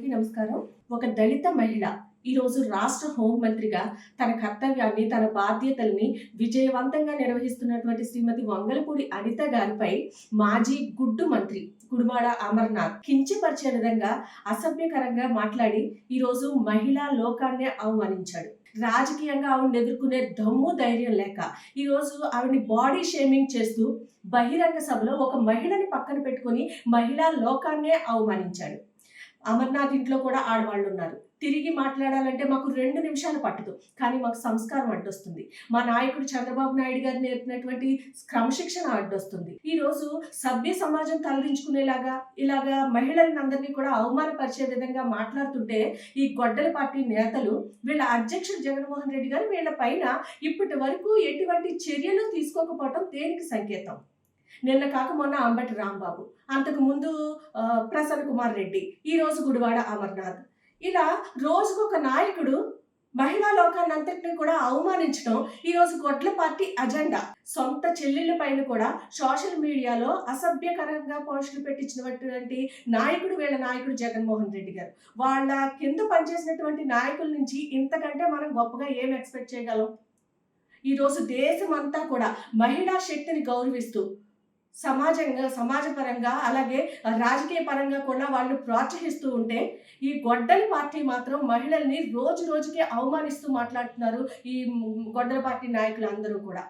అందరికీ నమస్కారం. ఒక దళిత మహిళ ఈరోజు రాష్ట్ర హోంమంత్రిగా తన కర్తవ్యాన్ని, తన బాధ్యతల్ని విజయవంతంగా నిర్వహిస్తున్నటువంటి శ్రీమతి వంగలపూడి అనిత గారిపై మాజీ గుడ్డు మంత్రి గుడివాడ అమర్నాథ్ కించపరిచే విధంగా అసభ్యకరంగా మాట్లాడి ఈరోజు మహిళా లోకాన్నే అవమానించాడు. రాజకీయంగా ఆవిడని ఎదుర్కొనే దమ్ము ధైర్యం లేక ఈరోజు ఆవిడని బాడీ షేమింగ్ చేస్తూ బహిరంగ సభలో ఒక మహిళని పక్కన పెట్టుకొని మహిళా లోకాన్నే అవమానించాడు. అమర్నాథ్ ఇంట్లో కూడా ఆడవాళ్ళు ఉన్నారు. తిరిగి మాట్లాడాలంటే మాకు 2 నిమిషాలు పట్టదు. కానీ మాకు సంస్కారం అడ్డొస్తుంది. మా నాయకుడు చంద్రబాబు నాయుడు గారు నేర్పినటువంటి క్రమశిక్షణ అడ్డొస్తుంది. ఈరోజు సభ్య సమాజం తలదించుకునేలాగా ఇలాగా మహిళలందరినీ కూడా అవమానపరిచే విధంగా మాట్లాడుతుంటే ఈ గొడ్డలి పార్టీ నేతలు వీళ్ళ అధ్యక్షుడు జగన్మోహన్ రెడ్డి గారు వీళ్ళ పైన ఇప్పటి వరకు ఎటువంటి చర్యలు తీసుకోకపోవటం దేనికి సంకేతం? నిన్న కాక మొన్న అంబటి రాంబాబు, అంతకు ముందు ప్రసన్న కుమార్ రెడ్డి, ఈరోజు గుడివాడ అమర్నాథ్. ఇలా రోజుకొక నాయకుడు మహిళా లోకాన్ని అంతటినీ కూడా అవమానించడం ఈరోజు గొడ్ల పార్టీ అజెండా. సొంత చెల్లెళ్ళ పైన కూడా సోషల్ మీడియాలో అసభ్యకరంగా పోస్టులు పెట్టించినటువంటి నాయకుడు వీళ్ళ నాయకుడు జగన్మోహన్ రెడ్డి గారు. వాళ్ళ కింద పనిచేసినటువంటి నాయకుల నుంచి ఇంతకంటే మనం గొప్పగా ఏం ఎక్స్పెక్ట్ చేయగలం? ఈరోజు దేశం అంతా కూడా మహిళా శక్తిని గౌరవిస్తూ సమాజపరంగా అలాగే రాజకీయ పరంగా కూడా వాళ్ళు ప్రోత్సహిస్తూ ఉంటే ఈ గొడ్డలి పార్టీ మాత్రం మహిళల్ని రోజు రోజుకి అవమానిస్తూ మాట్లాడుతున్నారు. ఈ గొడ్డలి పార్టీ నాయకులు అందరూ కూడా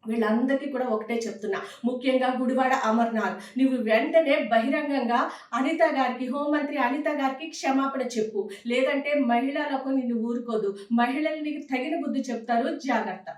వీళ్ళందరికీ కూడా ఒకటే చెప్తున్నా, ముఖ్యంగా గుడివాడ అమర్నాథ్, నువ్వు వెంటనే బహిరంగంగా అనిత గారికి, హోంమంత్రి అనిత గారికి క్షమాపణ చెప్పు. లేదంటే మహిళలకు నిన్ను ఊరుకోదు. మహిళల్ని తగిన బుద్ధి చెప్తారు, జాగ్రత్త.